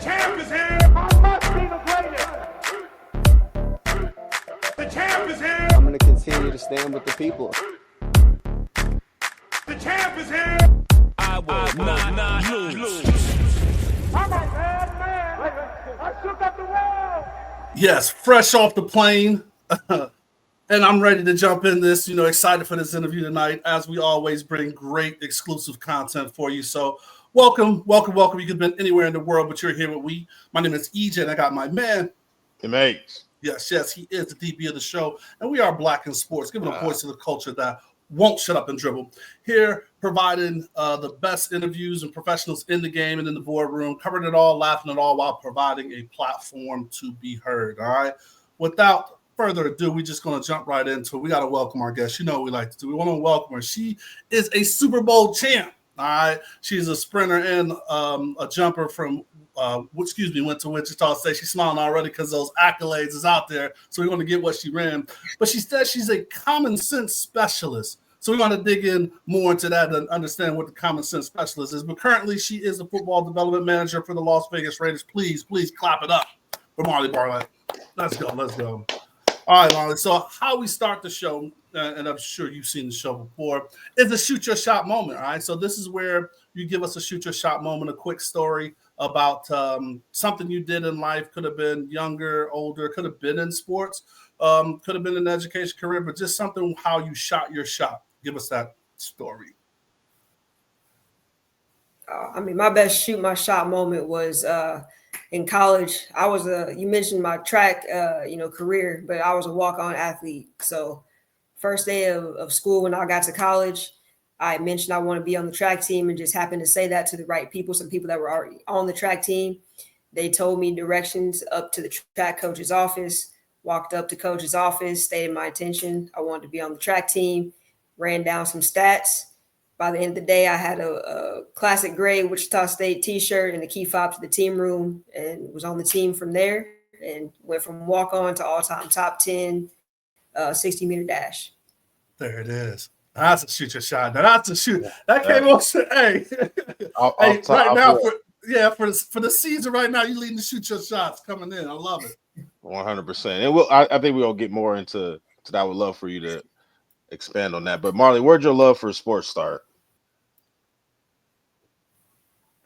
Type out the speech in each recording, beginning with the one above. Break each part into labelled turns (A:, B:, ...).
A: champ is here. I must be the greatest. The champ is here.
B: I'm going to continue to stand with the people.
A: The champ is here.
C: I will not lose.
A: I'm a bad man. I shook up the world.
D: Yes, fresh off the plane. And I'm ready to jump in this, excited for this interview tonight. As we always bring great exclusive content for you. So welcome. You could have been anywhere in the world, but you're here with me. My name is EJ, and I got my man.
E: Hey, mate.
D: Yes, he is the DB of the show. And we are Black in Sports, giving a voice to the culture that won't shut up and dribble. Here, providing the best interviews and professionals in the game and in the boardroom, covering it all, laughing it all, while providing a platform to be heard, all right? Without further ado, we're just going to jump right into it. We got to welcome our guest. You know what we like to do. We want to welcome her. She is a Super Bowl champ, all right? She's a sprinter and a jumper from went to Wichita State. She's smiling already because those accolades is out there. So we want to get what she ran. But she said she's a common sense specialist. So we want to dig in more into that and understand what the common sense specialist is. But currently, she is the football development manager for the Las Vegas Raiders. Please clap it up for Marli Bartlett. Let's go. All right, Marli. So how we start the show, and I'm sure you've seen the show before, is a shoot your shot moment. All right. So this is where you give us a shoot your shot moment, a quick story about something you did in life. Could have been younger, older, could have been in sports, could have been an education career, but just something how you shot your shot. Give us that story.
F: My best shoot my shot moment was in college. I was you mentioned my track, career, but I was a walk-on athlete. So first day of school when I got to college, I mentioned I want to be on the track team and just happened to say that to the right people, some people that were already on the track team. They told me directions up to the track coach's office, walked up to coach's office, stated my intention. I wanted to be on the track team, ran down some stats. By the end of the day, I had a classic gray Wichita State t-shirt and a key fob to the team room and was on the team from there and went from walk-on to all-time top 10 60-meter dash.
D: There it is. That's a shoot your shot. That's a shoot. That came on. Hey, right now, for the season right now, you leading to shoot your shots coming in. I love it.
E: 100%. And I think we'll get more into that. I would love for you to expand on that. But Marli, where'd your love for sports start?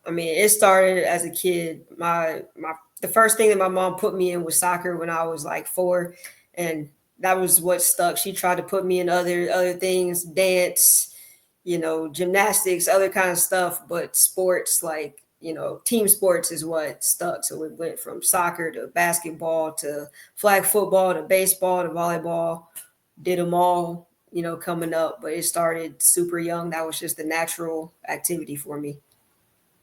F: It started as a kid. The first thing that my mom put me in was soccer when I was like 4, and that was what stuck. She tried to put me in other things, dance, gymnastics, other kind of stuff, but sports, like, team sports is what stuck. So we went from soccer to basketball to flag football to baseball to volleyball, did them all, coming up, but it started super young. That was just a natural activity for me.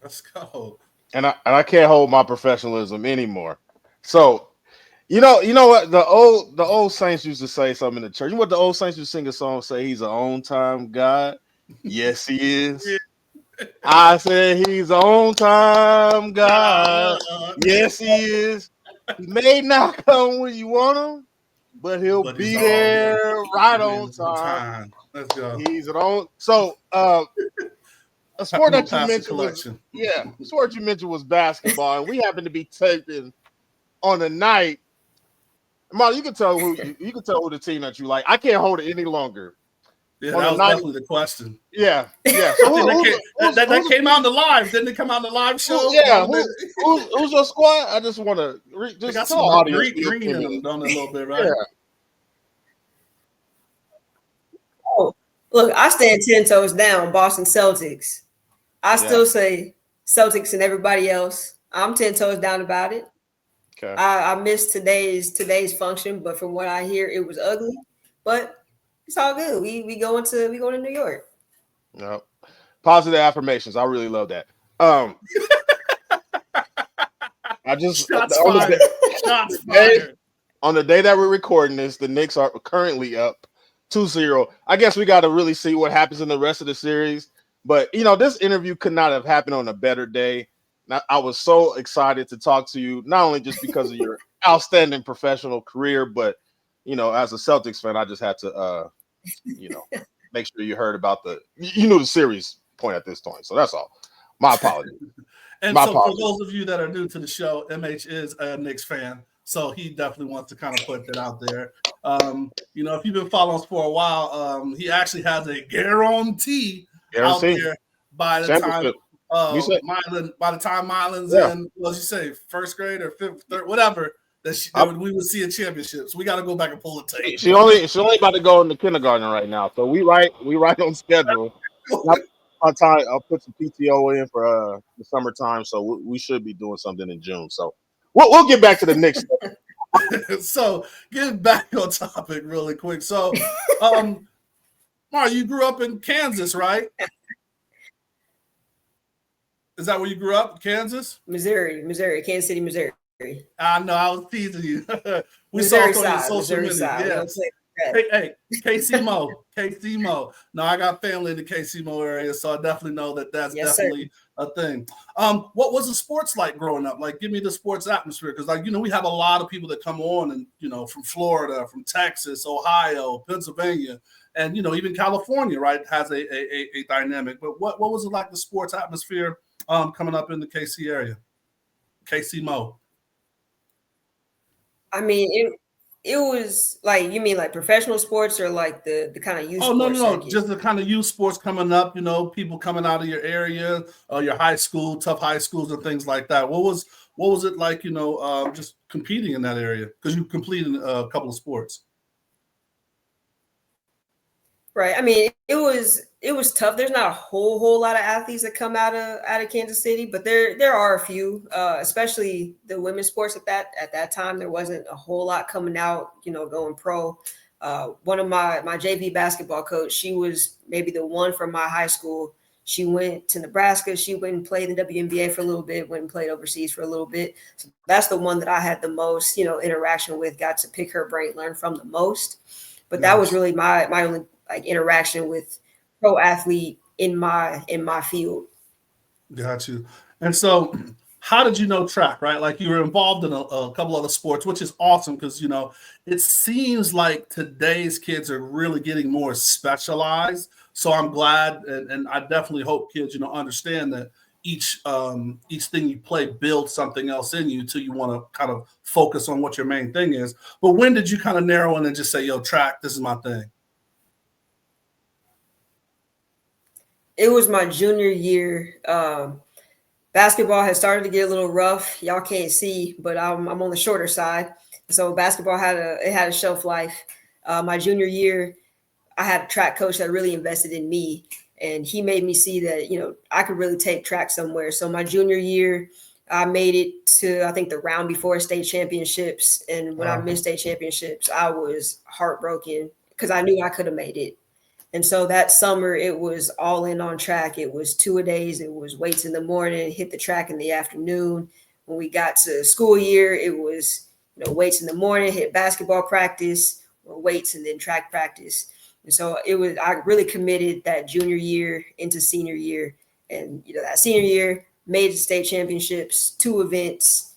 D: Let's go.
E: And I can't hold my professionalism anymore. So, you know what? The old saints used to say something in the church. You know what the old saints used to sing a song, say he's an on-time God? Yes, he is. I said he's an on-time God. Yes, he is. He may not come when you want him, but he'll be there right on time.
D: Let's go.
E: He's an on. So, a sport that you mentioned was basketball, and we happen to be taping on a night. Marli, you can tell who the team that you like. I can't hold it any longer.
D: Yeah, that was definitely the question.
E: Yeah. So
D: that came out in the live. Didn't it come out in the live show?
E: Yeah. Who's your squad? I just want to
D: got some audience green in them, don't it, a little bit, right?
E: Yeah.
F: Oh, look, I stand 10 toes down. Boston Celtics. I still say Celtics and everybody else. I'm 10 toes down about it.
E: Okay.
F: I missed today's function, but from what I hear, it was ugly. But it's all good. We going to New York.
E: No. Positive affirmations. I really love that. I just
D: Shots fired.
E: On the day that we're recording this, the Knicks are currently up 2-0. I guess we got to really see what happens in the rest of the series. But, this interview could not have happened on a better day. Now, I was so excited to talk to you, not only just because of your outstanding professional career, but, as a Celtics fan, I just had to, make sure you heard about you knew the series point at this point. So that's all. My apologies.
D: And
E: My
D: so for
E: apologies.
D: those of you that are new to the show, MH is a Knicks fan. So he definitely wants to kind of put that out there. You know, if you've been following us for a while, he actually has a guarantee out
E: Guarantee.
D: there by the time
E: Championship. You said,
D: Mylan's
E: yeah.
D: in, what did you say, first grade or fifth, third, whatever, that we would see a championship. So we got to go back and pull the tape.
E: She only about to go into kindergarten right now. So we right on schedule. My time, I'll put some PTO in for the summertime, so we should be doing something in June. So we'll get back to the Knicks.
D: So getting back on topic really quick. So, Mar, you grew up in Kansas, right? Is that where you grew up, Kansas?
F: Missouri, Kansas City, Missouri.
D: I know, I was teasing you. We
F: Missouri
D: saw it on your
F: side,
D: social
F: Missouri
D: media.
F: side.
D: Yes. Hey, KC Mo. No, I got family in the KC Mo area, so I definitely know that's definitely a thing. What was the sports like growing up? Like, give me the sports atmosphere, because, like, you know, we have a lot of people that come on, and, you know, from Florida, from Texas, Ohio, Pennsylvania, and, you know, even California, right, has a dynamic. But what was it like, the sports atmosphere coming up in the KC area? KC Mo.
F: I mean, it was like, you mean like professional sports or like the kind of youth sports?
D: Oh, no. Just the kind of youth sports coming up, you know, people coming out of your area, your high school, tough high schools and things like that. What was it like, you know, just competing in that area? Because you completed a couple of sports.
F: Right. I mean, it was tough. There's not a whole lot of athletes that come out of Kansas City, but there are a few, especially the women's sports at that time. There wasn't a whole lot coming out, you know, going pro. One of my JV basketball coach, she was maybe the one from my high school. She went to Nebraska. She went and played in the WNBA for a little bit, went and played overseas for a little bit. So that's the one that I had the most, you know, interaction with, got to pick her brain, learn from the most. But that was really my only like interaction with pro athlete in my field.
D: Got you. And so how did you know track, right? Like, you were involved in a couple other sports, which is awesome, because, you know, it seems like today's kids are really getting more specialized. So I'm glad, and I definitely hope kids, you know, understand that each thing you play builds something else in you till you want to kind of focus on what your main thing is. But when did you kind of narrow in and just say, yo, track, this is my thing?
F: It was my junior year. Basketball had started to get a little rough. Y'all can't see, but I'm on the shorter side. So basketball had a shelf life. My junior year, I had a track coach that really invested in me, and he made me see that, you know, I could really take track somewhere. So my junior year, I made it to, I think, the round before state championships. And when I missed state championships, I was heartbroken because I knew I could have made it. And so that summer, it was all in on track. It was 2-a-days. It was weights in the morning, hit the track in the afternoon. When we got to school year, it was, you know, weights in the morning, hit basketball practice, or weights and then track practice. And so I really committed that junior year into senior year. And, you know, that senior year, made it to state championships, 2 events,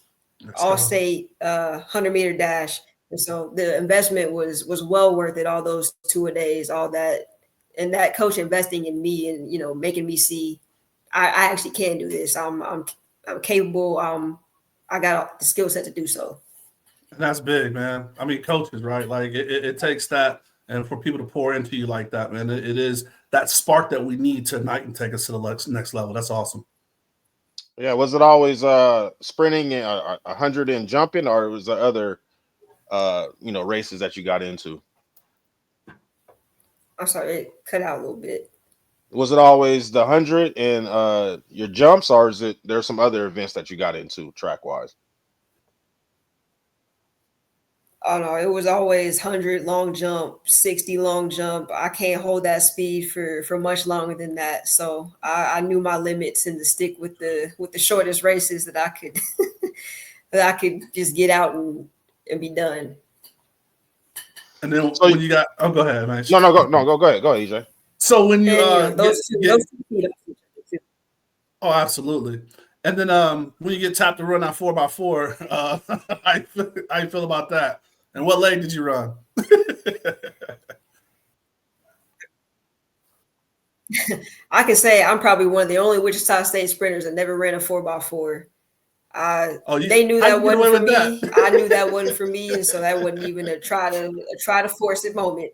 F: all state 100-meter dash. And so the investment was well worth it. All those 2-a-days, all that. And that coach investing in me and, you know, making me see I actually can do this. I'm capable. I got the skill set to do so.
D: That's big, man. I mean, coaches, right? Like, it takes that, and for people to pour into you like that, man, it is that spark that we need to ignite and take us to the next level. That's awesome.
E: Yeah, was it always sprinting, 100 and jumping, or was there other you know, races that you got into?
F: I'm sorry, it cut out a little bit.
E: Was it always the 100 and your jumps, or is it there's some other events that you got into track wise?
F: Oh no, it was always 100 long jump, 60 long jump. I can't hold that speed for much longer than that. So I knew my limits and to stick with the shortest races that I could that I could just get out and be done.
D: And then so when you got, go ahead, man.
E: Go ahead, EJ.
D: So when you,
F: those two
D: oh, absolutely. And then when you get tapped to run out 4x4, how you feel about that? And what leg did you run?
F: I can say I'm probably one of the only Wichita State sprinters that never ran a 4x4. They knew that wasn't for me. I knew that wasn't for me, and so that wasn't even a try to force it moment.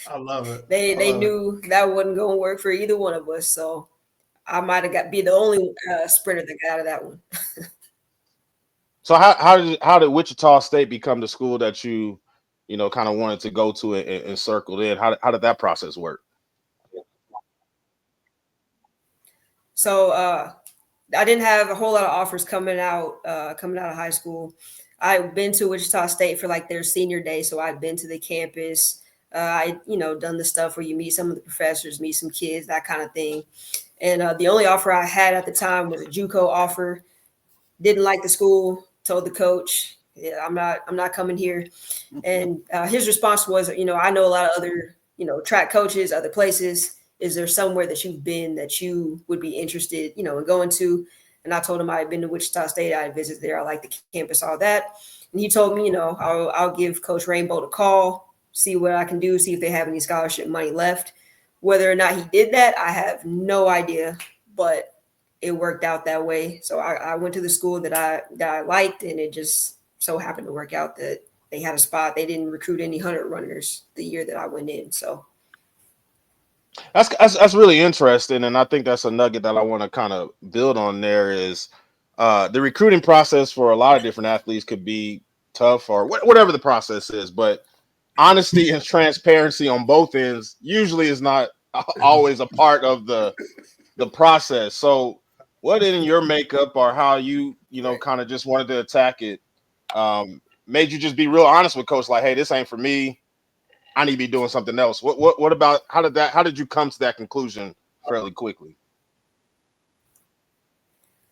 D: I love it.
F: They knew that wasn't going to work for either one of us. So I might have be the only sprinter that got out of that one.
E: So how did Wichita State become the school that you kind of wanted to go to and circled in? How did that process work?
F: So I didn't have a whole lot of offers coming out of high school. I've been to Wichita State for like their senior day, so I've been to the campus. I done the stuff where you meet some of the professors, meet some kids, that kind of thing. And the only offer I had at the time was a JUCO offer. Didn't like the school. Told the coach, "Yeah, I'm not coming here." And his response was, I know a lot of other track coaches, other places. Is there somewhere that you've been that you would be interested, in going to? And I told him I had been to Wichita State. I had visited there. I like the campus, all that. And he told me, I'll give Coach Rainbow a call, see what I can do, see if they have any scholarship money left. Whether or not he did that, I have no idea, but it worked out that way. So I went to the school that I liked, and it just so happened to work out that they had a spot. They didn't recruit any 100 runners the year that I went in. So
E: That's really interesting, and I think that's a nugget that I want to kind of build on. There is the recruiting process for a lot of different athletes could be tough or whatever the process is, but honesty and transparency on both ends usually is not always a part of the process. So what in your makeup or how you kind of just wanted to attack it made you just be real honest with coach, like, hey, this ain't for me. I need to be doing something else. What about how did you come to that conclusion fairly quickly?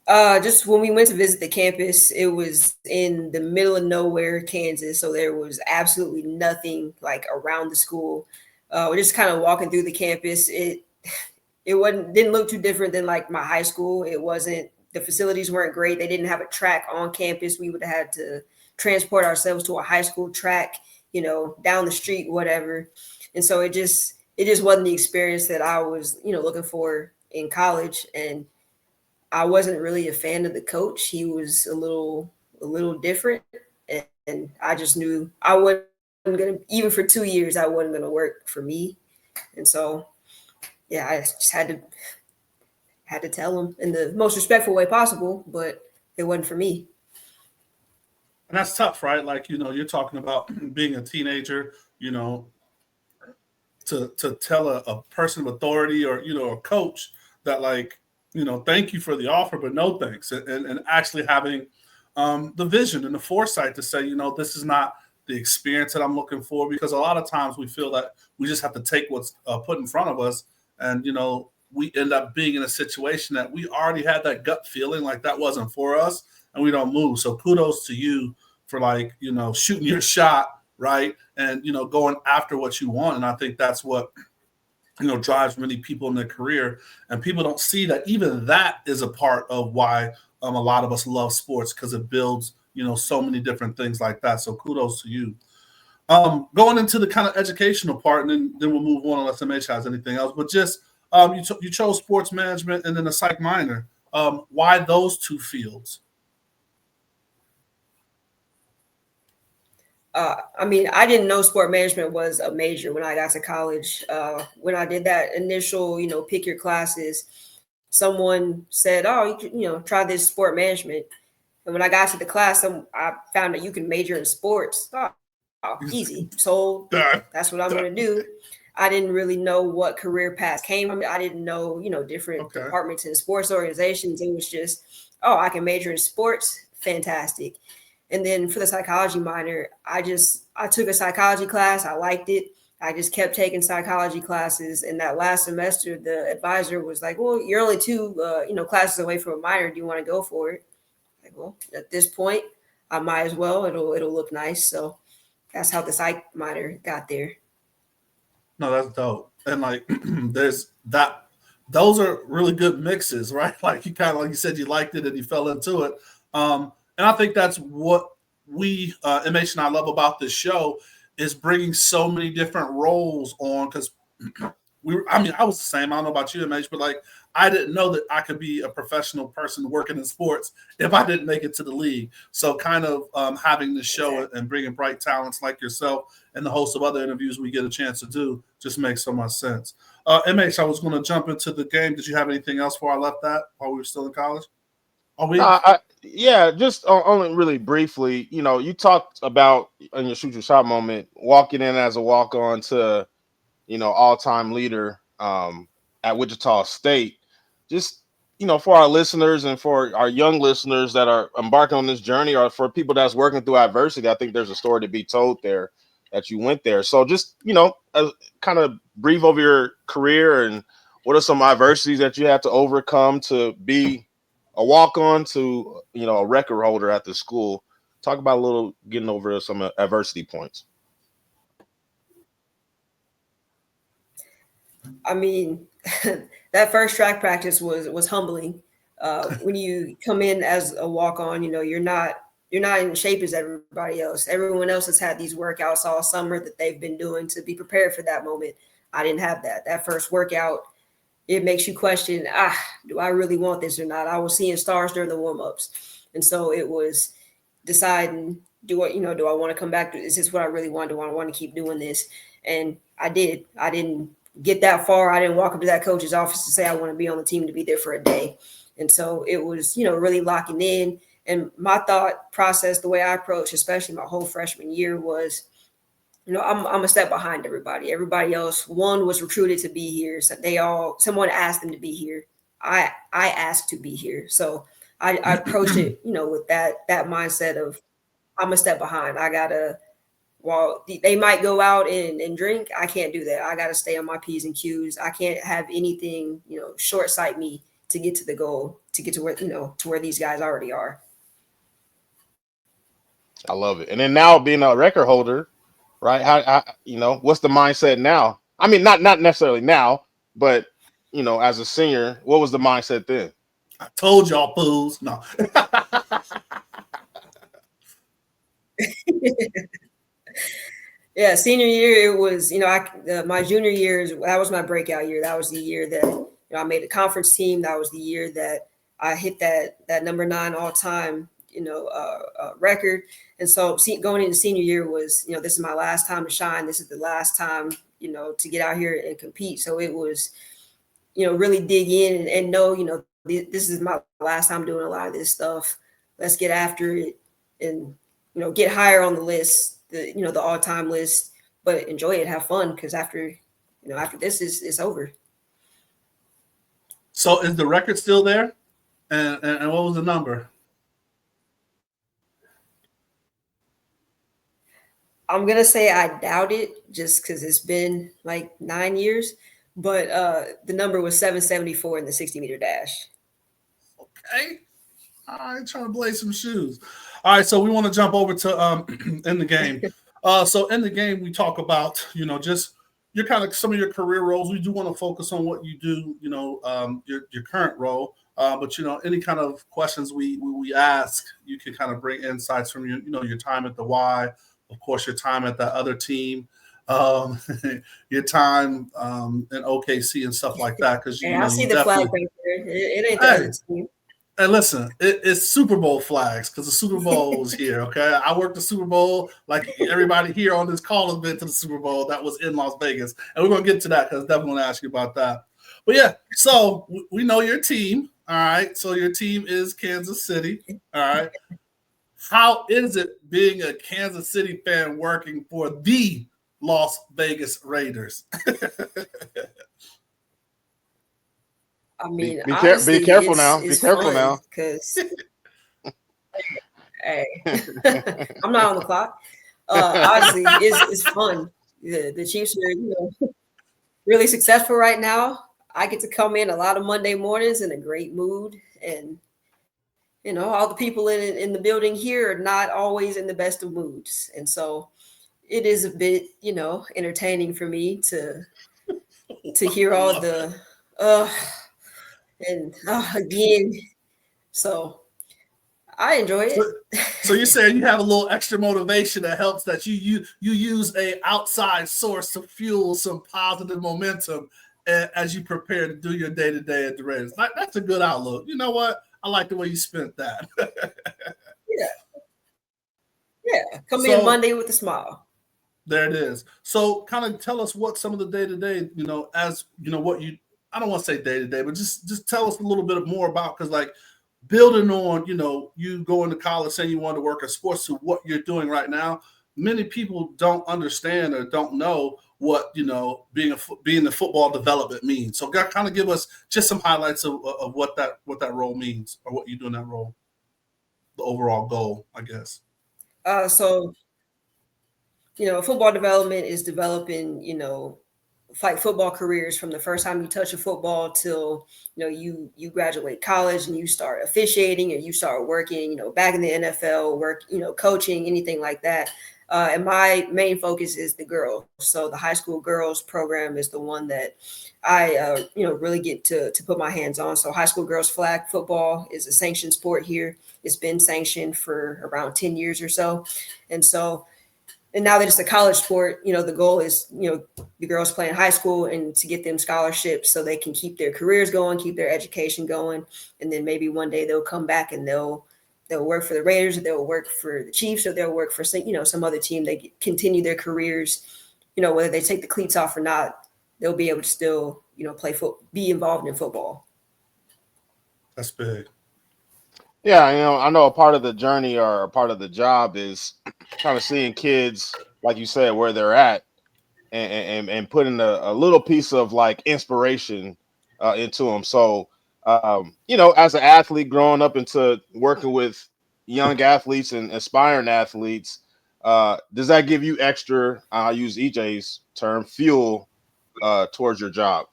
F: Just when we went to visit the campus, it was in the middle of nowhere, Kansas. So there was absolutely nothing like around the school. We're just kind of walking through the campus. It didn't look too different than like my high school. The facilities weren't great. They didn't have a track on campus. We would have had to transport ourselves to a high school track, down the street, whatever. And so it just wasn't the experience that I was, looking for in college. And I wasn't really a fan of the coach. He was a little different. And I just knew I wasn't going to, even for 2 years, I wasn't going to work for me. And so, yeah, I just had to tell him in the most respectful way possible, but it wasn't for me.
D: And that's tough, right? Like, you're talking about being a teenager, to tell a person of authority or, a coach that, like, thank you for the offer, but no thanks. And actually having the vision and the foresight to say, this is not the experience that I'm looking for, because a lot of times we feel that we just have to take what's put in front of us. And, we end up being in a situation that we already had that gut feeling like that wasn't for us, and we don't move. So kudos to you for, like, shooting your shot, right? And, going after what you want. And I think that's what, drives many people in their career. And people don't see that even that is a part of why a lot of us love sports, because it builds, so many different things like that. So kudos to you. Going into the kind of educational part, and then we'll move on unless MH has anything else. But just you chose sports management and then a psych minor. Why those two fields?
F: I didn't know sport management was a major when I got to college. When I did that initial, pick your classes, someone said, "Oh, you can, try this sport management." And when I got to the class, I found that you can major in sports. Oh, easy. So that's what I'm going to do. I didn't really know what career paths came from it. I didn't know, different departments in sports organizations. It was just, I can major in sports. Fantastic. And then for the psychology minor, I took a psychology class. I liked it. I just kept taking psychology classes. And that last semester, the advisor was like, "Well, you're only two, classes away from a minor. Do you want to go for it?" Like, well, at this point, I might as well. It'll look nice. So that's how the psych minor got there.
D: No, that's dope. And, like, there's that. Those are really good mixes, right? Like, you kind of, like you said, you liked it and you fell into it. And I think that's what we, MH and I, love about this show, is bringing so many different roles on, because I was the same. I don't know about you, MH, but like I didn't know that I could be a professional person working in sports if I didn't make it to the league. So kind of having this show and bringing bright talents like yourself and the host of other interviews we get a chance to do just makes so much sense. MH, I was going to jump into the game. Did you have anything else before I left that while we were still in college?
E: Yeah, just only really briefly. You know, you talked about in your shoot your shot moment walking in as a walk on to, you know, all-time leader at Wichita State. Just, you know, for our listeners and for our young listeners that are embarking on this journey, or for people that's working through adversity, I think there's a story to be told there that you went there. So just, you know, kind of brief over your career and what are some adversities that you had to overcome to be a walk-on to, you know, a record holder at the school. Talk about a little getting over some adversity points.
F: I mean, that first track practice was humbling. When you come in as a walk-on, you know, you're not in shape as everybody else. Everyone else has had these workouts all summer that they've been doing to be prepared for that moment. I didn't have that. That first workout, it makes you question, do I really want this or not? I was seeing stars during the warm-ups. And so it was deciding, do I want to come back? Is this what I really want? Do I want to keep doing this? And I did. I didn't get that far. I didn't walk up to that coach's office to say I want to be on the team to be there for a day. And so it was, you know, really locking in. And my thought process, the way I approached, especially my whole freshman year, was, you know, I'm a step behind everybody. Everybody else, one was recruited to be here. So someone asked them to be here. I asked to be here. So I approached it, you know, with that mindset of I'm a step behind. I gotta, while they might go out and drink, I can't do that. I gotta stay on my P's and Q's. I can't have anything, you know, short sight me to get to the goal, to get to where, you know, to where these guys already are.
E: I love it. And then now being a record holder, right? How you know, what's the mindset now? I mean, not necessarily now, but you know, as a senior, what was the mindset then?
D: I told y'all fools. No.
F: Yeah, senior year, it was, you know, my junior year, that was my breakout year. That was the year that, you know, I made the conference team. That was the year that I hit that number 9 all-time, you know, record. And so going into senior year was, you know, this is my last time to shine. This is the last time, you know, to get out here and compete. So it was, you know, really dig in and know, you know, this is my last time doing a lot of this stuff. Let's get after it and, you know, get higher on the list, the all-time list, but enjoy it, have fun, because after this it's over.
D: So is the record still there? And what was the number?
F: I'm gonna say I doubt it, just because it's been like 9 years. But the number was 774 in the 60-meter dash.
D: Okay. I ain't trying to blaze some shoes. All right, so we want to jump over to in the game. So in the game, we talk about, you know, just your kind of some of your career roles. We do want to focus on what you do, you know, your current role. But you know, any kind of questions we ask, you can kind of bring insights from your time at the Y, of course, your time at that other team, your time in OKC and stuff like that. Because
F: I see the flag right there. It ain't the other team.
D: And listen, it's Super Bowl flags because the Super Bowl was here, okay? I worked the Super Bowl like everybody here on this call has been to the Super Bowl that was in Las Vegas. And we're going to get to that because I definitely want to ask you about that. But, yeah, so we know your team, all right? So your team is Kansas City, all right? How is it being a Kansas City fan working for the Las Vegas Raiders?
F: I mean,
E: be careful now. Be careful now.
F: Because, hey, I'm not on the clock. Honestly, it's fun. The Chiefs are, you know, really successful right now. I get to come in a lot of Monday mornings in a great mood, and you know, all the people in the building here are not always in the best of moods, and so it is a bit, you know, entertaining for me to hear all the and again, so I enjoy it.
D: So you're saying you have a little extra motivation that helps, that you use a outside source to fuel some positive momentum as you prepare to do your day-to-day at the Raiders. That's a good outlook. You know what? I like the way you spent that.
F: Yeah. Come in Monday with a smile.
D: There it is. So kind of tell us what some of the day-to-day, as what you, I don't want to say day-to-day, but just tell us a little bit more about, because like building on, you going to college saying you want to work at sports to what you're doing right now. Many people don't understand or don't know what, being the football development means. So kind of give us just some highlights of what that role means, or what you do in that role, the overall goal, I guess.
F: So football development is developing, flag football careers from the first time you touch a football till, you graduate college and you start officiating or you start working, back in the NFL, work, coaching, anything like that. And my main focus is the girls. So the high school girls program is the one that I, really get to put my hands on. So high school girls flag football is a sanctioned sport here. It's been sanctioned for around 10 years or so. And now that it's a college sport, the goal is, the girls play in high school and to get them scholarships so they can keep their careers going, keep their education going. And then maybe one day they'll come back and they'll work for the Raiders, or they'll work for the Chiefs, or they'll work for, some other team. They continue their careers, whether they take the cleats off or not, they'll be able to still, play be involved in football.
D: That's big.
E: Yeah, I know a part of the journey or a part of the job is kind of seeing kids, like you said, where they're at, and putting a little piece of like inspiration into them. So, as an athlete growing up into working with young athletes and aspiring athletes, does that give you extra, I'll use EJ's term, fuel towards your job?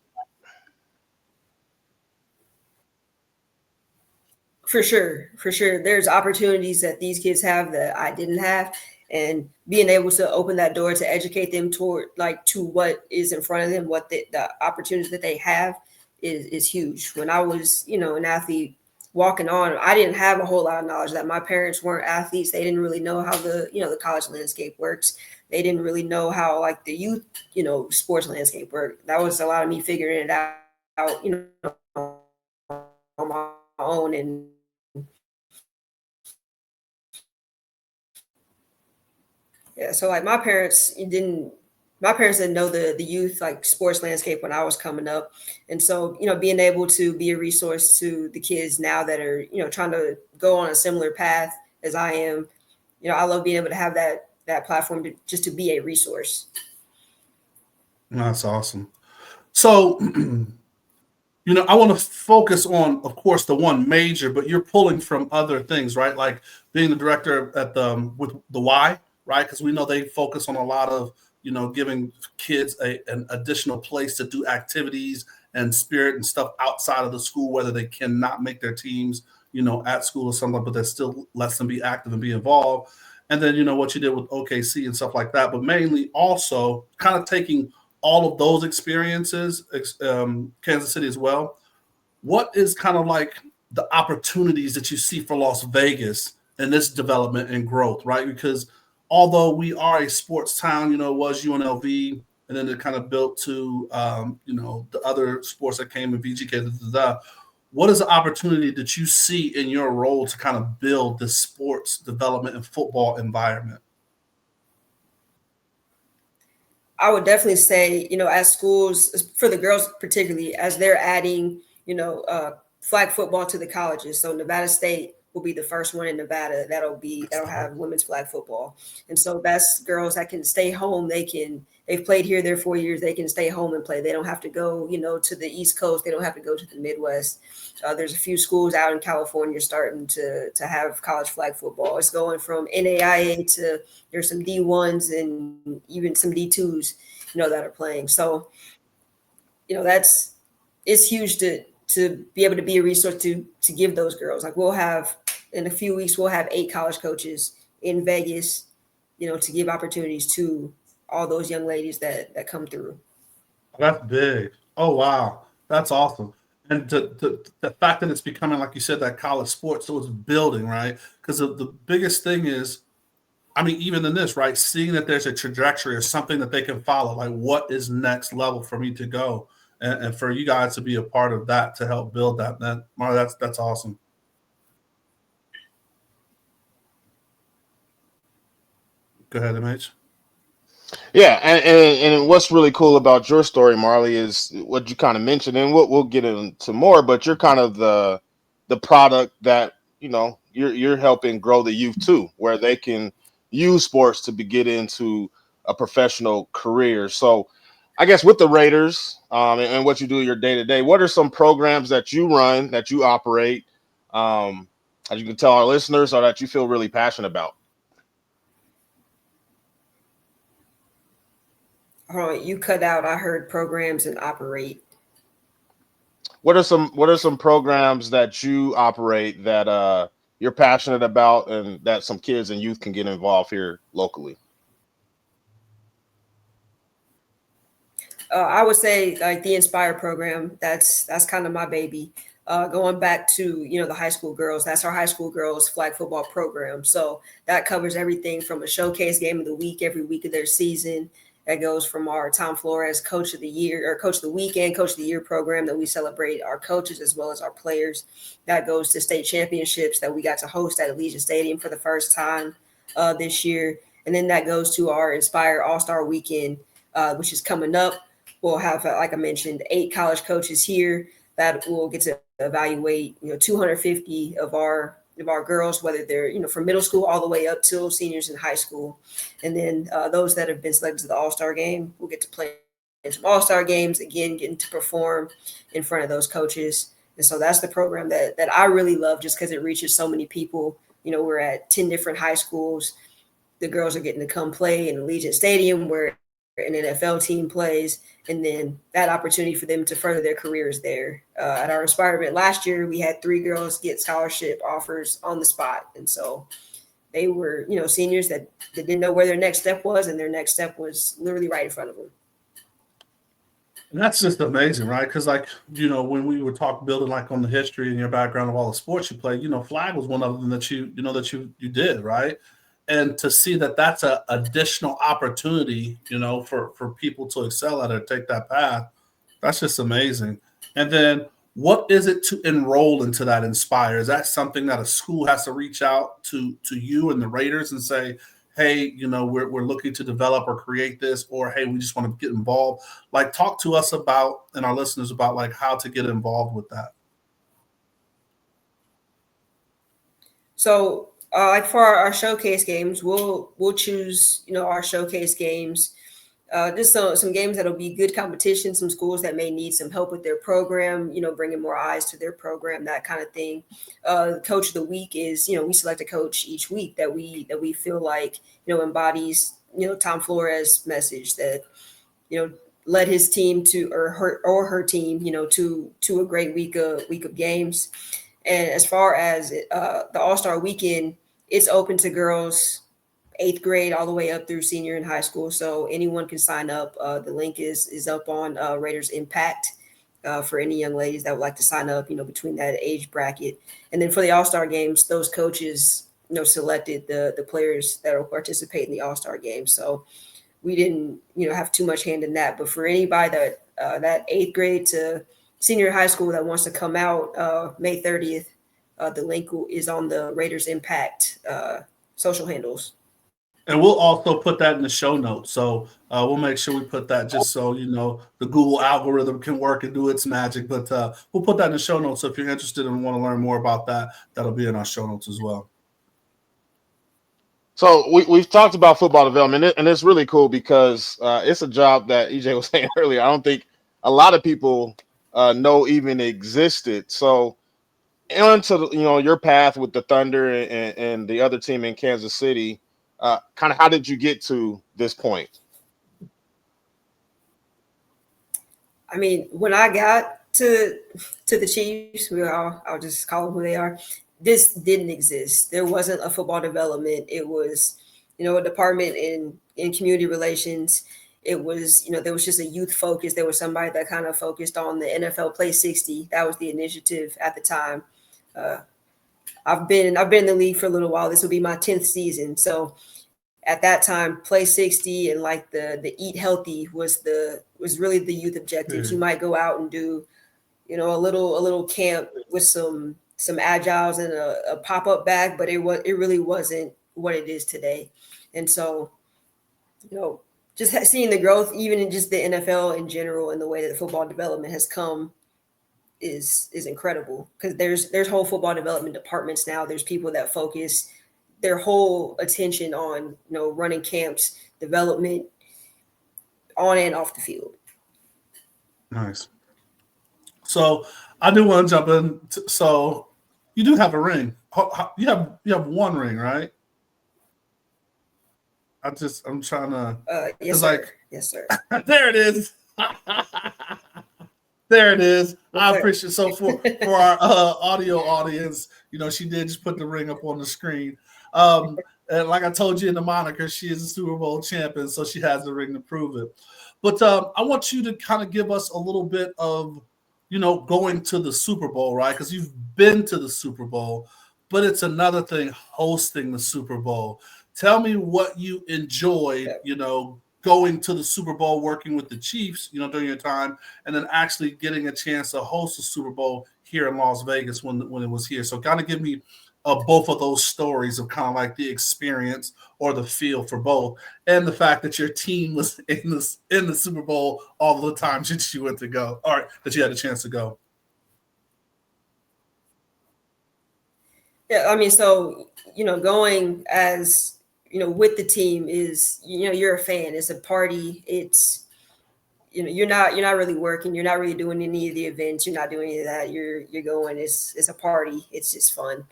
F: For sure. There's opportunities that these kids have that I didn't have, and being able to open that door to educate them to what is in front of them, what the opportunities that they have is huge. When I was, an athlete walking on, I didn't have a whole lot of knowledge. That my parents weren't athletes. They didn't really know how the college landscape works. They didn't really know how like the youth, sports landscape worked. That was a lot of me figuring it out, on my own. And yeah, so like my parents didn't know the youth like sports landscape when I was coming up. And so, being able to be a resource to the kids now that are, trying to go on a similar path as I am, I love being able to have that platform to be a resource.
D: That's awesome. So, I want to focus on, of course, the one major, but you're pulling from other things, right? Like being the director at with the Y, right? Because we know they focus on a lot of, giving kids an additional place to do activities and spirit and stuff outside of the school, whether they cannot make their teams, at school or something, but that still lets them be active and be involved. And then, what you did with OKC and stuff like that, but mainly also kind of taking all of those experiences, Kansas City as well. What is kind of like the opportunities that you see for Las Vegas in this development and growth, right? Because although we are a sports town, it was UNLV, and then it kind of built to, the other sports that came in VGK. What is the opportunity that you see in your role to kind of build this sports development and football environment?
F: I would definitely say, as schools, for the girls particularly, as they're adding, flag football to the colleges. So Nevada State will be the first one in Nevada that'll have women's flag football. And so that's girls that can stay home. They've played here their 4 years. They can stay home and play. They don't have to go, to the East Coast. They don't have to go to the Midwest. There's a few schools out in California starting to have college flag football. It's going from NAIA to there's some D1s and even some D2s, that are playing. So, it's huge to be able to be a resource to give those girls. Like in a few weeks, we'll have 8 college coaches in Vegas, to give opportunities to all those young ladies that come through.
D: That's big. Oh, wow. That's awesome. And the fact that it's becoming, like you said, that college sport, so it's building, right? Because the biggest thing is, even in this, right, seeing that there's a trajectory or something that they can follow, like what is next level for me to go? and for you guys to be a part of that to help build that. Marli, that's awesome. Go ahead, MH.
E: Yeah, and what's really cool about your story, Marley, is what you kind of mentioned, and we'll get into more. But you're kind of the product that you're helping grow the youth too, where they can use sports to get into a professional career. So, I guess with the Raiders, and what you do your day to day, what are some programs that you run, that you operate, as you can tell our listeners, or that you feel really passionate about?
F: Hold on, you cut out. I heard programs and operate.
E: What are some programs that you operate that you're passionate about and that some kids and youth can get involved here locally?
F: I would say like the Inspire program. That's kind of my baby. Going back to the high school girls, that's our high school girls flag football program. So that covers everything from a showcase game of the week every week of their season. That goes from our Tom Flores Coach of the Year or Coach of the Weekend, Coach of the Year program that we celebrate our coaches as well as our players. That goes to state championships that we got to host at Allegiant Stadium for the first time this year. And then that goes to our Inspire All-Star Weekend, which is coming up. We'll have, like I mentioned, 8 college coaches here that will get to evaluate, 250 of our girls, whether they're, from middle school all the way up till seniors in high school. And then those that have been selected to the All-Star game will get to play in some All-Star games, again, getting to perform in front of those coaches. And so that's the program that I really love just because it reaches so many people. We're at 10 different high schools. The girls are getting to come play in Allegiant Stadium where an NFL team plays, and then that opportunity for them to further their careers there. At our Inspire event last year, we had 3 girls get scholarship offers on the spot. And so they were, seniors that didn't know where their next step was, and their next step was literally right in front of them.
D: And that's just amazing, right? Because, when we were building on the history and your background of all the sports you play, flag was one of them that you did, right? And to see that that's an additional opportunity, for people to excel at it, take that path, that's just amazing. And then what is it to enroll into that Inspire? Is that something that a school has to reach out to you and the Raiders and say, hey, we're looking to develop or create this, or hey, we just want to get involved? Talk to us about, and our listeners about how to get involved with that.
F: So for our showcase games, we'll choose, our showcase games, just some games that'll be good competition, some schools that may need some help with their program, bringing more eyes to their program, that kind of thing. Coach of the week is, we select a coach each week that we feel like, embodies, Tom Flores' message that, led his team to, or her team, to a great week of games. And as far as the All-Star Weekend, it's open to girls 8th grade all the way up through senior in high school. So anyone can sign up. The link is up on Raiders Impact for any young ladies that would like to sign up, between that age bracket. And then for the All-Star games, those coaches, selected the players that will participate in the All-Star game. So we didn't, have too much hand in that. But for anybody that 8th grade to senior high school that wants to come out May 30th, the link is on the Raiders Impact social handles.
D: And we'll also put that in the show notes. So we'll make sure we put that just so, the Google algorithm can work and do its magic. But we'll put that in the show notes. So if you're interested and want to learn more about that, that'll be in our show notes as well.
E: So we've talked about football development, and it's really cool because it's a job that EJ was saying earlier. I don't think a lot of people know even existed. So onto your path with the Thunder and the other team in Kansas City, kind of how did you get to this point?
F: I mean, when I got to the Chiefs, I'll just call them who they are. This didn't exist. There wasn't a football development. It was, a department in community relations. It was, there was just a youth focus. There was somebody that kind of focused on the NFL Play 60. That was the initiative at the time. I've been in the league for a little while. This will be my 10th season. So at that time, play 60 and like the eat healthy was really the youth objectives. You might go out and do, you know, a little camp with some agiles and a pop-up bag, but it really wasn't what it is today. And so, you know, just seeing the growth, even in just the NFL in general, and the way that the football development has come is incredible, because there's whole football development departments now. There's people that focus their whole attention on, you know, running camps, development on and off the field.
D: Nice. So I do want to jump in. So you do have a ring. You have one ring, right? I'm trying to.
F: Yes, sir. Yes, sir.
D: There it is. There it is. I appreciate it. So for our audio audience, you know, she did just put the ring up on the screen. And like I told you in the moniker, she is a Super Bowl champion, so she has the ring to prove it. But I want you to kind of give us a little bit of, you know, going to the Super Bowl, right? Because you've been to the Super Bowl, but it's another thing hosting the Super Bowl. Tell me what you enjoyed, you know, going to the Super Bowl, working with the Chiefs, you know, during your time, and then actually getting a chance to host the Super Bowl here in Las Vegas when it was here. So kind of give me both of those stories of kind of like the experience or the feel for both, and the fact that your team was in the Super Bowl all the times that you went to go, or that you had a chance to go.
F: Yeah, I mean, so, you know, going as, you know, with the team is, you know, you're a fan. It's a party. It's, you know, you're not really working. You're not really doing any of the events. You're not doing any of that. You're going. It's a party. It's just fun.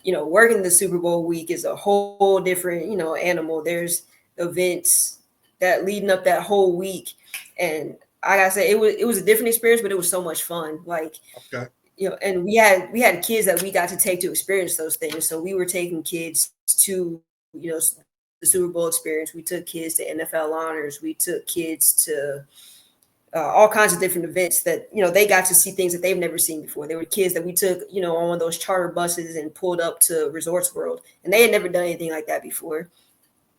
F: You know, working the Super Bowl week is a whole different, you know, animal. There's events that leading up that whole week, and I gotta say, it was a different experience, but it was so much fun. Like,
D: okay.
F: You know, and we had kids that we got to take to experience those things. So we were taking kids to, you know, the Super Bowl experience. We took kids to NFL honors. We took kids to all kinds of different events that, you know, they got to see things that they've never seen before. There were kids that we took, you know, on one of those charter buses and pulled up to Resorts World, and they had never done anything like that before.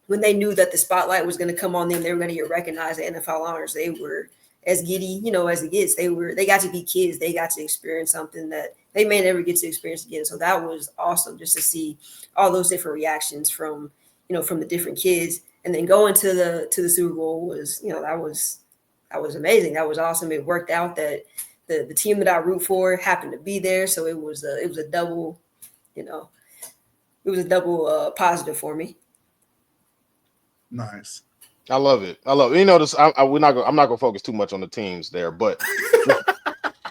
F: When they knew that the spotlight was going to come on them, they were going to get recognized at NFL honors. They were as giddy, you know, as it gets. They got to be kids. They got to experience something that they may never get to experience again. So that was awesome, just to see all those different reactions from, you know, from the different kids. And then going to the Super Bowl was, you know, that was amazing. That was awesome. It worked out that the team that I root for happened to be there. So it was a double, you know, it was a double positive for me.
D: Nice.
E: I love it. You know, this. I'm not gonna focus too much on the teams there, but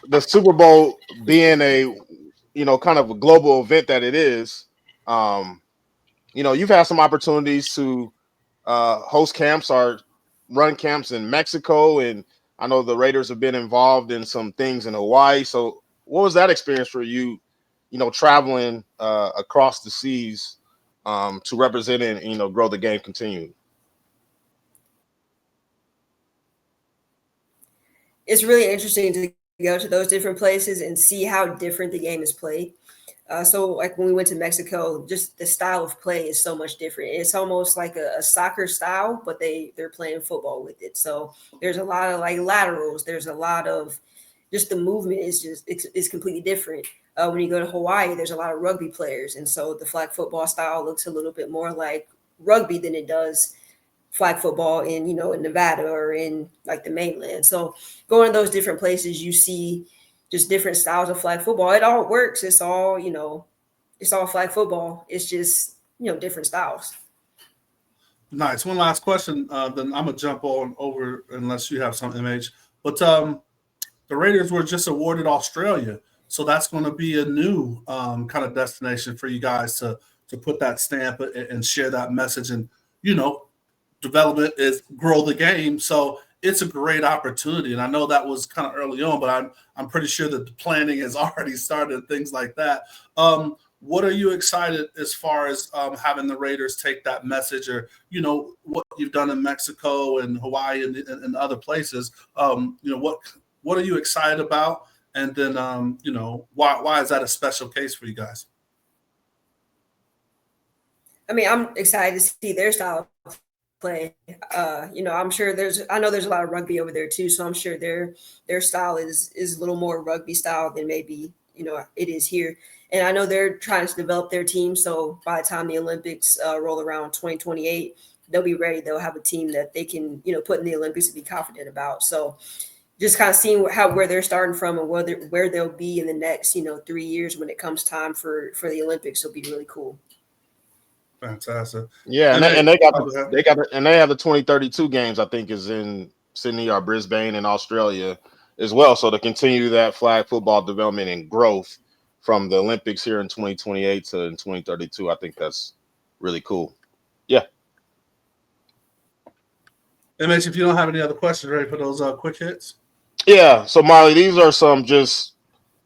E: the Super Bowl being a, you know, kind of a global event that it is, you know, you've had some opportunities to host camps or run camps in Mexico, and I know the Raiders have been involved in some things in Hawaii. So, what was that experience for you? You know, traveling across the seas to represent and, you know, grow the game continually.
F: It's really interesting to go to those different places and see how different the game is played. So like when we went to Mexico, just the style of play is so much different. It's almost like a soccer style, but they're playing football with it. So there's a lot of like laterals. There's a lot of just the movement is completely different. When you go to Hawaii, there's a lot of rugby players. And so the flag football style looks a little bit more like rugby than it does flag football in, you know, in Nevada or in like the mainland. So going to those different places, you see just different styles of flag football. It all works. It's all, you know, it's all flag football. It's just, you know, different styles.
D: Nice. One last question, then I'm gonna jump on over unless you have some MH. But the Raiders were just awarded Australia, so that's going to be a new kind of destination for you guys to put that stamp and share that message. And, you know, development is grow the game, so it's a great opportunity. And I know that was kind of early on, but I'm pretty sure that the planning has already started, things like that. What are you excited as far as having the Raiders take that message, or, you know, what you've done in Mexico and Hawaii and other places? You know, what are you excited about? And then, you know, why is that a special case for you guys?
F: I mean, I'm excited to see their style of play. I'm sure I know there's a lot of rugby over there too, so I'm sure their style is a little more rugby style than maybe it is here. And I know they're trying to develop their team, so by the time the Olympics roll around 2028, they'll be ready. They'll have a team that they can put in the Olympics and be confident about. So just kind of seeing where they're starting from and where they'll be in the next 3 years when it comes time for the Olympics will be really cool.
D: Fantastic.
E: Yeah, and they have the 2032 games, I think, is in Sydney or Brisbane in Australia as well. So to continue that flag football development and growth from the Olympics here in 2028 to in 2032, I think that's really cool. Yeah.
D: MH, if you don't have any other questions, ready for those quick hits?
E: Yeah. So Marley, these are some just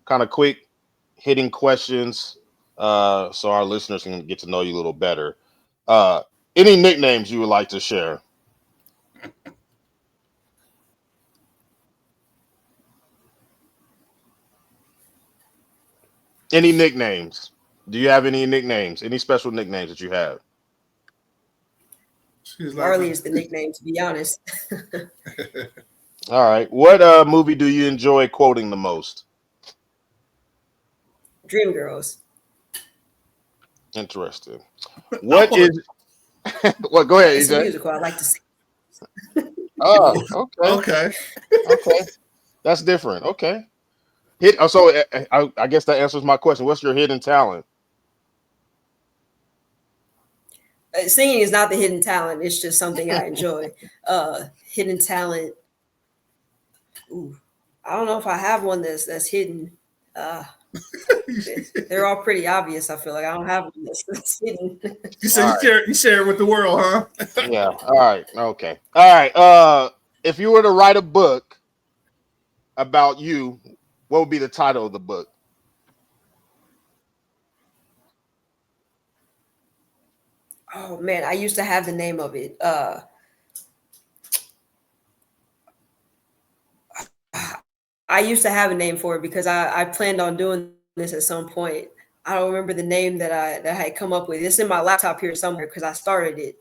E: kind of quick hitting questions, so our listeners can get to know you a little better. Any nicknames you would like to share? Any nicknames? Do you have any nicknames? Any special nicknames that you have?
F: Marli is the nickname, to be honest.
E: All right. What movie do you enjoy quoting the most?
F: Dreamgirls.
E: Interesting. What is? Well, go ahead.
F: It's a musical. I like to see.
E: Oh, okay. Okay, that's different. Okay. So I guess that answers my question. What's your hidden talent?
F: Singing is not the hidden talent. It's just something I enjoy. Hidden talent. Ooh, I don't know if I have one that's hidden. They're all pretty obvious. I feel like I don't have one that's hidden.
D: You say you share it with the world, huh?
E: Yeah. All right. Okay. All right. If you were to write a book about you, what would be the title of the book?
F: Oh man, I used to have the name of it. I used to have a name for it because I planned on doing this at some point. I don't remember the name that I had come up with. It's in my laptop here somewhere because I started it.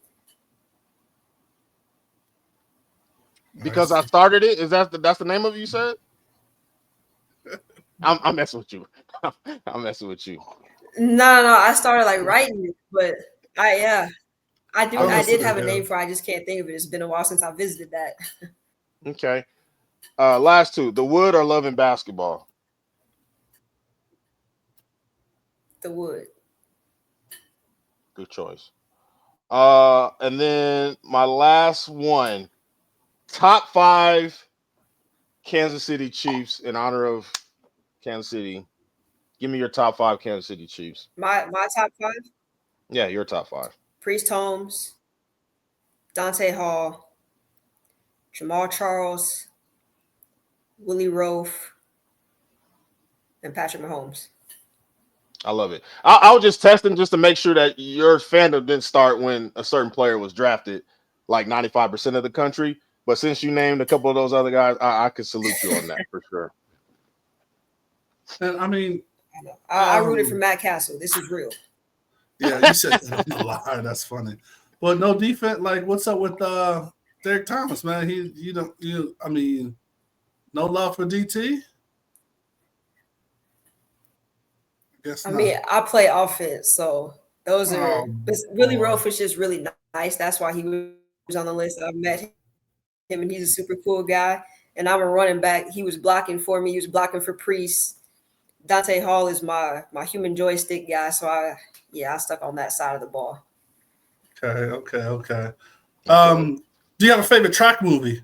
E: Because I started it. That's the name of it you said? I'm messing with you. I'm messing with you.
F: No, I started like writing it, but I did have a name for it. I just can't think of it. It's been a while since I visited that.
E: Okay. Last two: The Wood or Love and Basketball?
F: The Wood.
E: Good choice. And then my last one: Top 5 Kansas City Chiefs in honor of Kansas City. Give me your top 5 Kansas City Chiefs.
F: My top 5?
E: Yeah, your top 5.
F: Priest Holmes, Dante Hall, Jamal Charles, Willie Roaf, and Patrick Mahomes.
E: I love it. I was just testing just to make sure that your fandom didn't start when a certain player was drafted, like 95% of the country. But since you named a couple of those other guys, I could salute you on that for sure.
D: And I mean,
F: I rooted for Matt Castle. This is real.
D: Yeah, you said that on the line. That's funny. But no defense. Like, what's up with Derek Thomas, man? I mean, no love for DT.
F: I mean, I play offense, so those are. Willie Roaf is just really nice. That's why he was on the list. I met him, and he's a super cool guy. And I'm a running back. He was blocking for me. He was blocking for Priest. Dante Hall is my human joystick guy, so I stuck on that side of the ball.
D: Okay. Do you have a favorite track movie?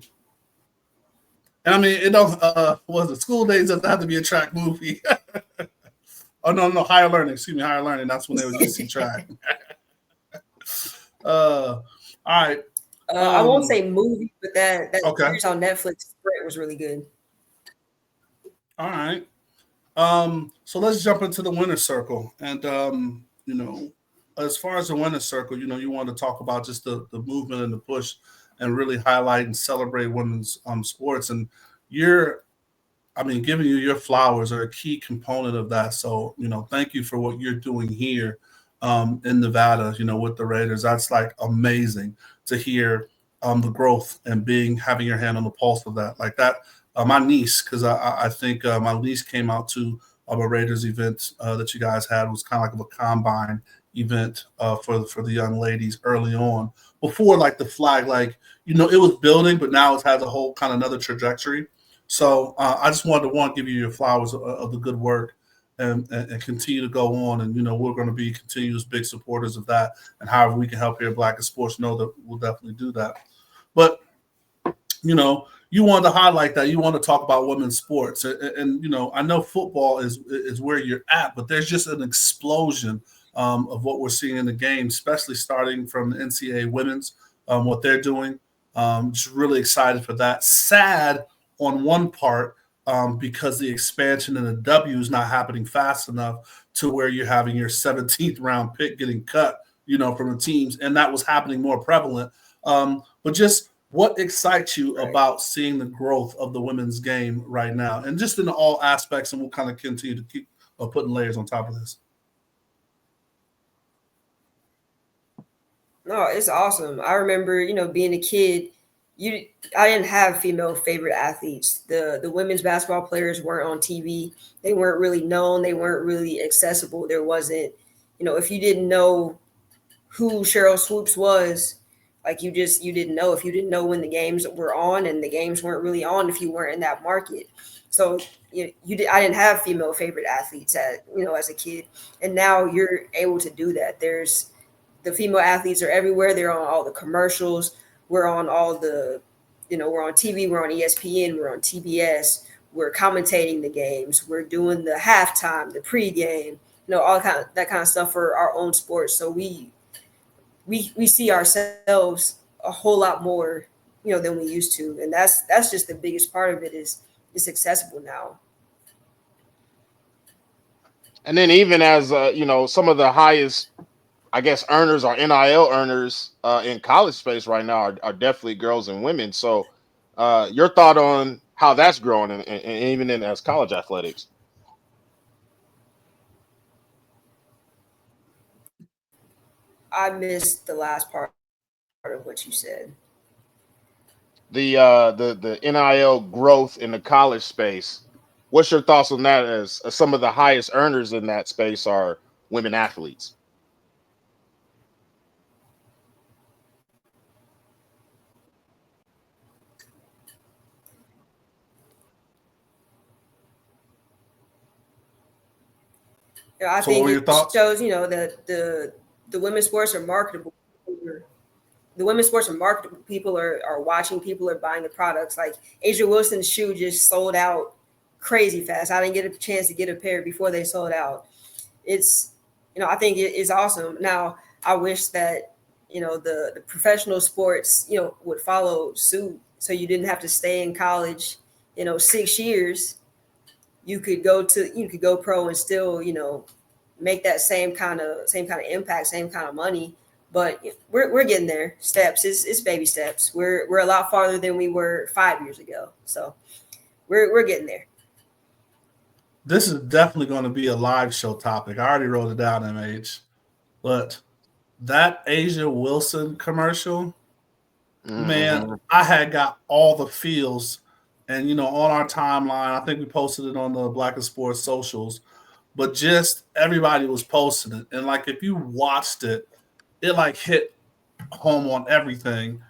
D: And I mean, it don't. Was it School Days? Doesn't have to be a track movie. Oh no, Higher Learning. Excuse me, Higher Learning. That's when they was using track. All right.
F: I won't say movie, but that
D: okay.
F: series on Netflix, Sprint, was really good.
D: All right. So let's jump into the winner's circle. And as far as the winner's circle, you want to talk about just the movement and the push and really highlight and celebrate women's sports. And giving you your flowers are a key component of that. So, thank you for what you're doing here in Nevada, with the Raiders. That's like amazing to hear the growth and having your hand on the pulse of that. Like that, my niece, because I think my niece came out to a Raiders event that you guys had, was kind of like a combine event for the young ladies early on, before like the flag, like it was building, but now it has a whole kind of another trajectory. So I just wanted to give you your flowers of the good work. And continue to go on. And, we're going to be continuous big supporters of that. And however we can help here at Black in Sports, know that we'll definitely do that. But, you wanted to highlight that. You want to talk about women's sports. And I know football is where you're at, but there's just an explosion of what we're seeing in the game, especially starting from the NCAA women's, what they're doing. Just really excited for that. Sad on one part, because the expansion in the W is not happening fast enough to where you're having your 17th round pick getting cut, from the teams. And that was happening more prevalent. But just what excites you about seeing the growth of the women's game right now? And just in all aspects, and we'll kind of continue to keep putting layers on top of this.
F: No, it's awesome. I remember, being a kid, I didn't have female favorite athletes. The women's basketball players weren't on TV. They weren't really known. They weren't really accessible. There wasn't, if you didn't know who Cheryl Swoops was, like you didn't know. If you didn't know when the games were on, and the games weren't really on if you weren't in that market. So I didn't have female favorite athletes as a kid, and now you're able to do that. The female athletes are everywhere. They're on all the commercials. We're on all the, we're on TV, we're on ESPN, we're on TBS, we're commentating the games, we're doing the halftime, the pregame, all that kind of stuff for our own sports. So we see ourselves a whole lot more, than we used to. And that's just the biggest part of it is it's accessible now.
E: And then even as, some of the highest, I guess, earners or NIL earners in college space right now are definitely girls and women. So your thought on how that's growing and even as college athletics?
F: I missed the last part of what you said.
E: The NIL growth in the college space. What's your thoughts on that as some of the highest earners in that space are women athletes?
F: I
D: So
F: think
D: what were your
F: it
D: thoughts?
F: shows, that the women's sports are marketable. The women's sports are marketable. People are watching. People are buying the products. Like Asia Wilson's shoe just sold out crazy fast. I didn't get a chance to get a pair before they sold out. It's, I think it is awesome. Now, I wish that, the professional sports, would follow suit. So you didn't have to stay in college, 6 years. You could go pro and still, make that same kind of impact, same kind of money. But we're getting there. Steps. It's baby steps. We're a lot farther than we were 5 years ago. So we're getting there.
D: This is definitely going to be a live show topic. I already wrote it down, MH. But that Asia Wilson commercial, man, I had got all the feels. And, on our timeline, I think we posted it on the Black and Sports socials. But just everybody was posting it. And, like, if you watched it, it, like, hit home on everything.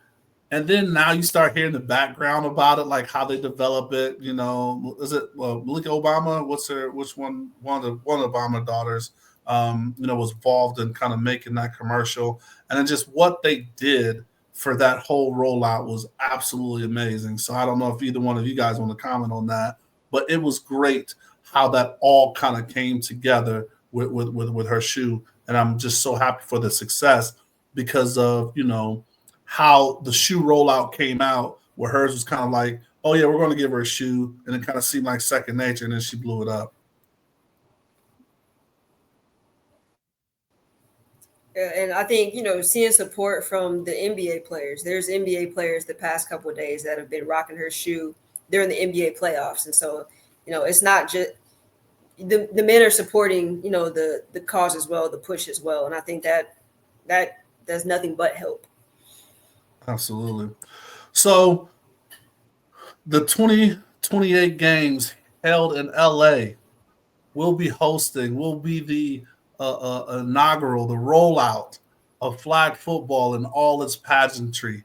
D: And then now you start hearing the background about it, like how they develop it. Is it Malika Obama? Which one? One of Obama daughters, was involved in kind of making that commercial, and then just what they did for that whole rollout was absolutely amazing. So I don't know if either one of you guys want to comment on that, but it was great how that all kind of came together with her shoe, and I'm just so happy for the success because of how the shoe rollout came out, where hers was kind of like, oh, yeah, we're going to give her a shoe. And it kind of seemed like second nature, and then she blew it up.
F: And I think, seeing support from the NBA players, there's NBA players the past couple of days that have been rocking her shoe during the NBA playoffs. And so, it's not just the men are supporting, the cause as well, the push as well. And I think that does nothing but help.
D: Absolutely. So the 2028 games held in LA will be the inaugural, the rollout of flag football and all its pageantry.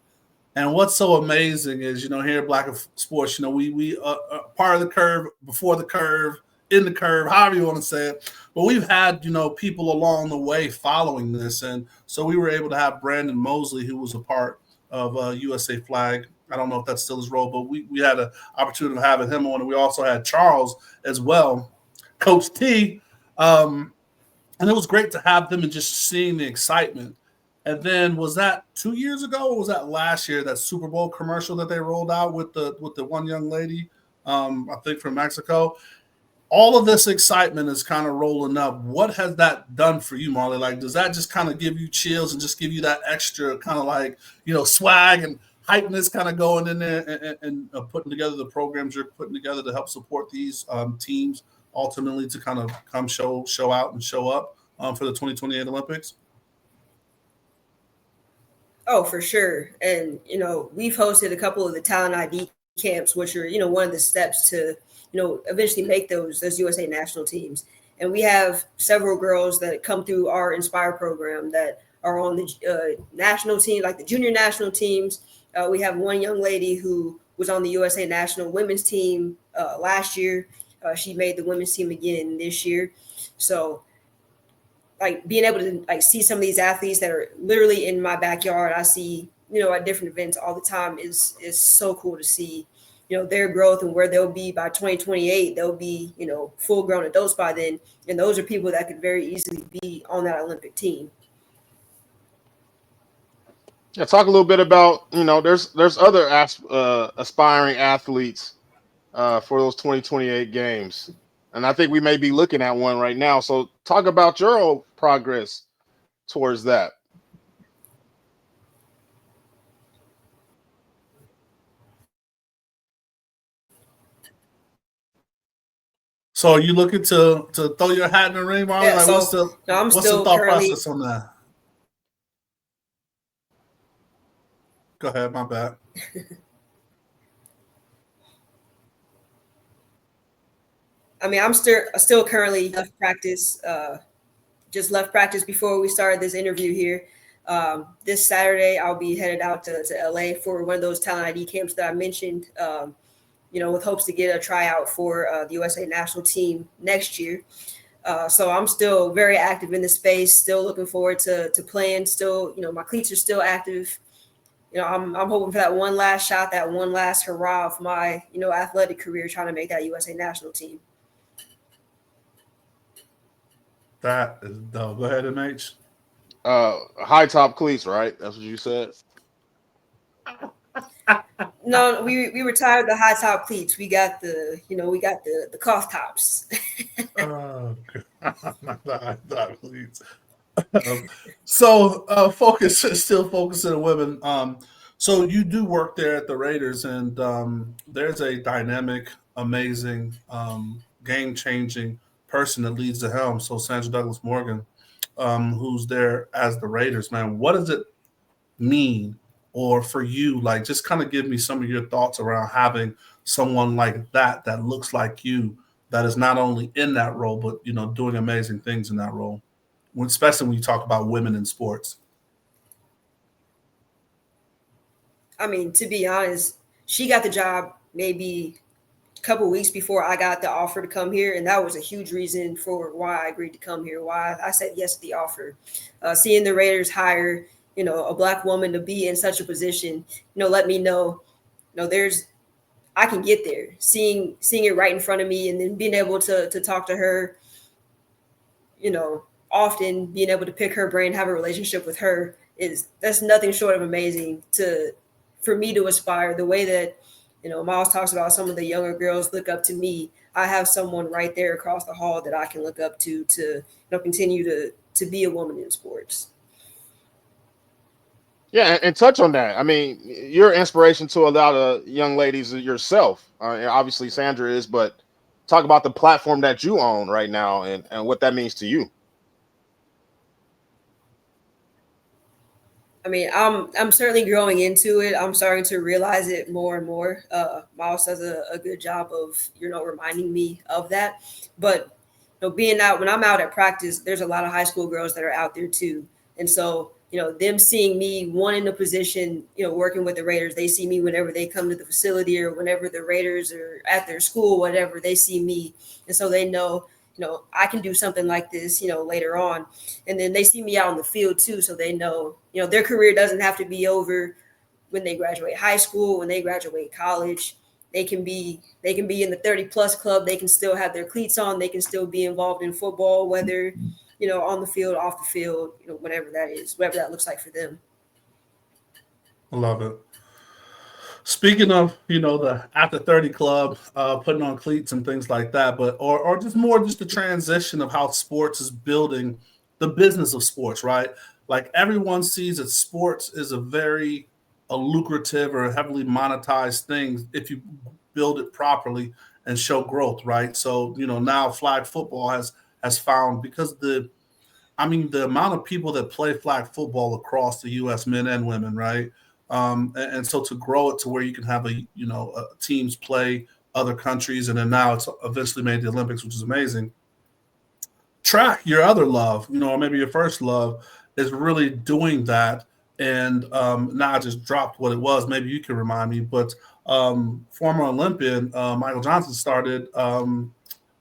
D: And what's so amazing is, here at Black Sports, we part of the curve, before the curve, in the curve, however you want to say it. But we've had, people along the way following this. And so we were able to have Brandon Mosley, who was a part of USA Flag. I don't know if that's still his role, but we had an opportunity of having him on. And we also had Charles as well, Coach T. And it was great to have them and just seeing the excitement. And then was that 2 years ago or was that last year, that Super Bowl commercial that they rolled out with the one young lady, I think from Mexico? All of this excitement is kind of rolling up. What has that done for you, Marli? Like, does that just kind of give you chills and just give you that extra kind of like, swag and hypeness kind of going in there and putting together the programs you're putting together to help support these teams ultimately to kind of come show out and show up for the 2028 Olympics?
F: Oh, for sure. And, we've hosted a couple of the talent ID camps, which are, one of the steps to, eventually make those USA national teams. And we have several girls that come through our Inspire program that are on the national team, like the junior national teams. We have one young lady who was on the USA national women's team last year. She made the women's team again this year. So, like, being able to see some of these athletes that are literally in my backyard, I see, at different events all the time is so cool to see, their growth and where they'll be by 2028. They'll be, full grown adults by then. And those are people that could very easily be on that Olympic team.
E: Yeah, talk a little bit about, there's other aspiring athletes for those 2028 games. And I think we may be looking at one right now. So talk about your own progress towards that.
D: So are you looking to throw your hat in the ring, Marli?
F: Yeah,
D: like,
F: so,
D: what's the thought process on that? Go ahead, my bad.
F: I mean, I'm still currently left practice. Just left practice before we started this interview here. This Saturday, I'll be headed out to LA for one of those talent ID camps that I mentioned. With hopes to get a tryout for the USA national team next year. So I'm still very active in the space. Still looking forward to playing. Still, my cleats are still active. I'm hoping for that one last shot, that one last hurrah of my, athletic career, trying to make that USA national team.
D: That is dope. Go ahead, MH.
E: High top cleats, right? That's what you said.
F: No, we retired the high top cleats. We got the cloth tops.
D: Oh, not the high top cleats. So still focusing on women. So you do work there at the Raiders, and there's a dynamic, amazing, game-changing person that leads the helm. So Sandra Douglas Morgan, who's there as the Raiders, man. What does it mean, or for you, like, just kind of give me some of your thoughts around having someone like that looks like you, that is not only in that role, but doing amazing things in that role, especially when you talk about women in sports.
F: I mean, to be honest, she got the job maybe a couple of weeks before I got the offer to come here, and that was a huge reason for why I agreed to come here, why I said yes to the offer. Seeing the Raiders hire, a Black woman to be in such a position, let me know, I can get there. Seeing it right in front of me, and then being able to talk to her, often being able to pick her brain, have a relationship with her, that's nothing short of amazing for me to aspire. The way that, Miles talks about some of the younger girls look up to me. I have someone right there across the hall that I can look up to continue to be a woman in sports.
E: Yeah, and touch on that. I mean, you're an inspiration to a lot of young ladies yourself. Obviously, Sandra is, but talk about the platform that you own right now and what that means to you.
F: I mean, I'm certainly growing into it. I'm starting to realize it more and more. Miles does a good job of, reminding me of that. But being out when I'm out at practice, there's a lot of high school girls that are out there too. And so, them seeing me one in the position, working with the Raiders, they see me whenever they come to the facility or whenever the Raiders are at their school, whatever, they see me. And so they know, I can do something like this, later on. And then they see me out on the field too. So they know, their career doesn't have to be over when they graduate high school, when they graduate college. They can be in the 30+ club. They can still have their cleats on. They can still be involved in football, whether, on the field, off the field, whatever that is, whatever that looks like for them.
D: I love it. Speaking of, the after 30 club, putting on cleats and things like that, but or just more just the transition of how sports is building the business of sports, right? Like everyone sees that sports is a lucrative or a heavily monetized thing if you build it properly and show growth, right? So, now flag football has found because the amount of people that play flag football across the U.S. men and women, right? And so to grow it to where you can have teams play other countries, and then now it's eventually made the Olympics, which is amazing. Track, your other love, or maybe your first love, is really doing that. And now I just dropped what it was. Maybe you can remind me, but former Olympian Michael Johnson started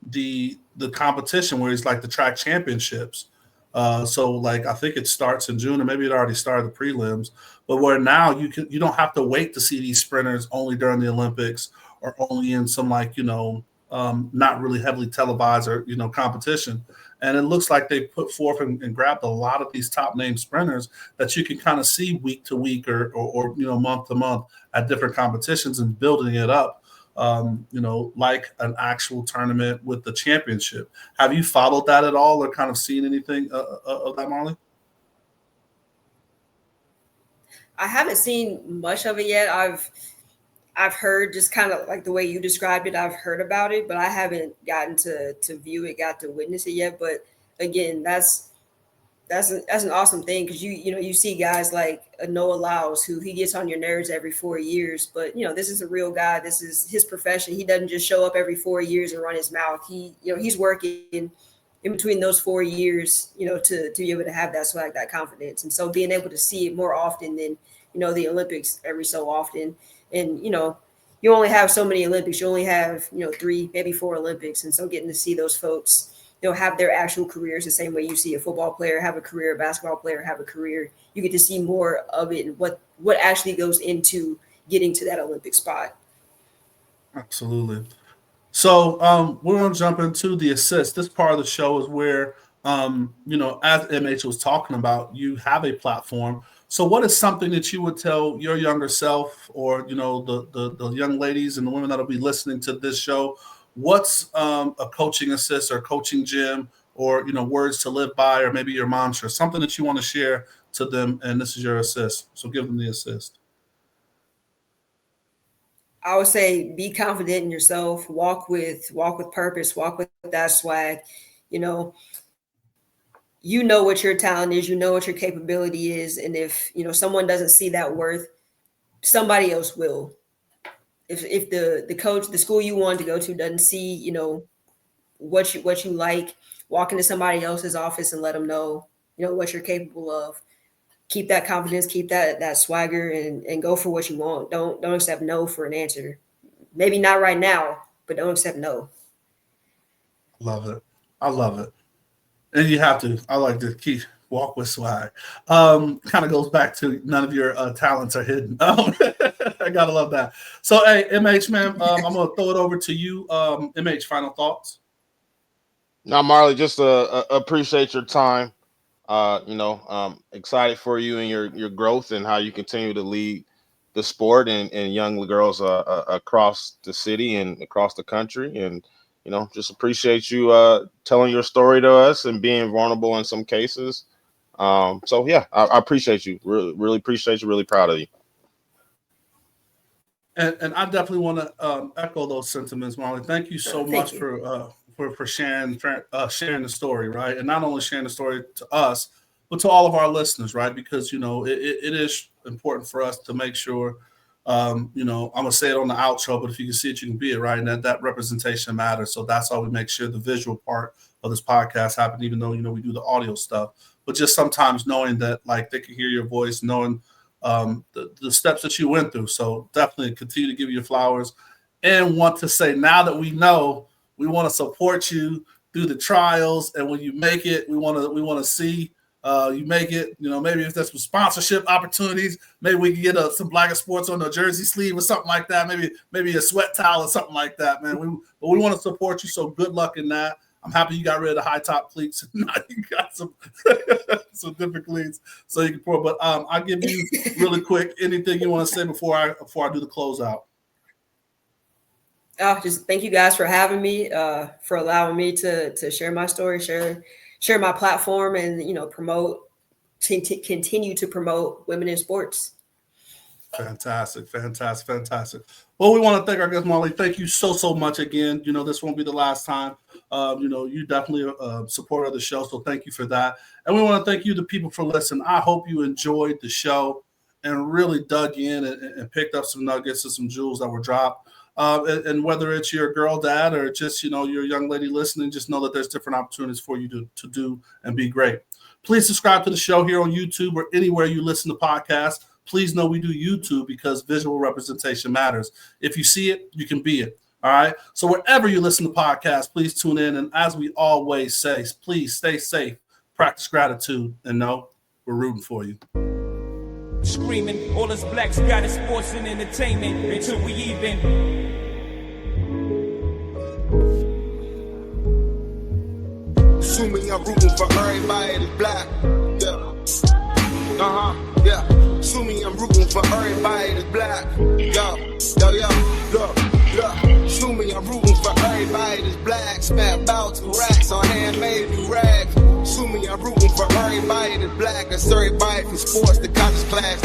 D: the competition where he's like the track championships. So like I think it starts in June, or maybe it already started the prelims. But where now you don't have to wait to see these sprinters only during the Olympics or only in some not really heavily televised or competition. And it looks like they put forth and grabbed a lot of these top name sprinters that you can kind of see week to week or month to month at different competitions and building it up. Like an actual tournament with the championship. Have you followed that at all or kind of seen anything of that, Marli?
F: I haven't seen much of it yet. I've heard just kind of like the way you described it. I've heard about it, but I haven't gotten to view it, got to witness it yet. But again, that's an awesome thing because you see guys like Noah Lyles, who he gets on your nerves every 4 years, but this is a real guy. This is his profession. He doesn't just show up every 4 years and run his mouth. He's working in between those 4 years, to be able to have that swag, that confidence. And so being able to see it more often than, the Olympics every so often. And, you only have so many Olympics. You only have, 3, maybe 4 Olympics. And so getting to see those folks, have their actual careers the same way you see a football player have a career, a basketball player have a career. You get to see more of it and what actually goes into getting to that Olympic spot.
D: Absolutely. So we're going to jump into the assist. This part of the show is where, as MH was talking about, you have a platform. So what is something that you would tell your younger self or, the young ladies and the women that will be listening to this show? What's a coaching assist or coaching gym or, words to live by or maybe your mantra, something that you want to share to them, and this is your assist. So give them the assist.
F: I would say be confident in yourself, walk with purpose, walk with that swag. You know what your talent is, you know what your capability is. And if, someone doesn't see that worth, somebody else will. If the coach, the school you want to go to doesn't see, what you like, walk into somebody else's office and let them know, what you're capable of. Keep that confidence, keep that swagger and go for what you want. Don't accept no for an answer. Maybe not right now, but don't accept no.
D: Love it. I love it. And you have to. I like to keep walk with swag. Kind of goes back to none of your talents are hidden. I gotta love that. So, hey, MH, man, I'm gonna throw it over to you. MH, final thoughts.
E: Now, Marli, just appreciate your time. Excited for you and your growth and how you continue to lead the sport and young girls across the city and across the country. And just appreciate you telling your story to us and being vulnerable in some cases. I appreciate you. Really, really appreciate you. Really proud of you.
D: And I definitely want to echo those sentiments, Marli. Thank you so much for sharing the story, right? And not only sharing the story to us, but to all of our listeners, right? Because, you know, it is important for us to make sure, you know, I'm going to say it on the outro, but if you can see it, you can be it, right? And that representation matters. So that's why we make sure the visual part of this podcast happen, even though, you know, we do the audio stuff. But just sometimes knowing that, like, they can hear your voice, knowing the steps that you went through. So definitely continue to give you flowers, and want to say, now that we know, we want to support you through the trials. And when you make it, we want to see you make it. You know, maybe if there's some sponsorship opportunities, maybe we can get some Black Sports on the jersey sleeve or something like that. Maybe a sweat towel or something like that, man. But we want to support you. So good luck in that. I'm happy you got rid of the high top cleats. Now you got some different cleats so you can pour. But I'll give you really quick anything you want to say before I do the closeout.
F: Just thank you guys for having me, for allowing me to share my story, share my platform, and, you know, continue to promote women in sports.
D: Fantastic. Well, we want to thank our guest, Marli. Thank you so much again. You know, this won't be the last time. You know, you definitely support of the show, so thank you for that. And we want to thank you, the people, for listening. I hope you enjoyed the show and really dug in and picked up some nuggets and some jewels that were dropped. And whether it's your girl dad or just, you know, your young lady listening, just know that there's different opportunities for you to do and be great. Please subscribe to the show here on YouTube or anywhere you listen to podcasts. Please know we do YouTube because visual representation matters. If you see it, you can be it. All right. So wherever you listen to podcasts, please tune in. And as we always say, please stay safe, practice gratitude, and know we're rooting for you.
C: Screaming, all us blacks got is sports and entertainment until we even.
G: Assuming I'm rooting for everybody that's black. Yeah. Yeah. Assuming I'm rooting for everybody that's black. Look. Assuming I'm rooting for everybody that's black. Spent about 2 racks on handmade new rags. Assuming I'm rooting for everybody that's black. That's everybody from sports to college class.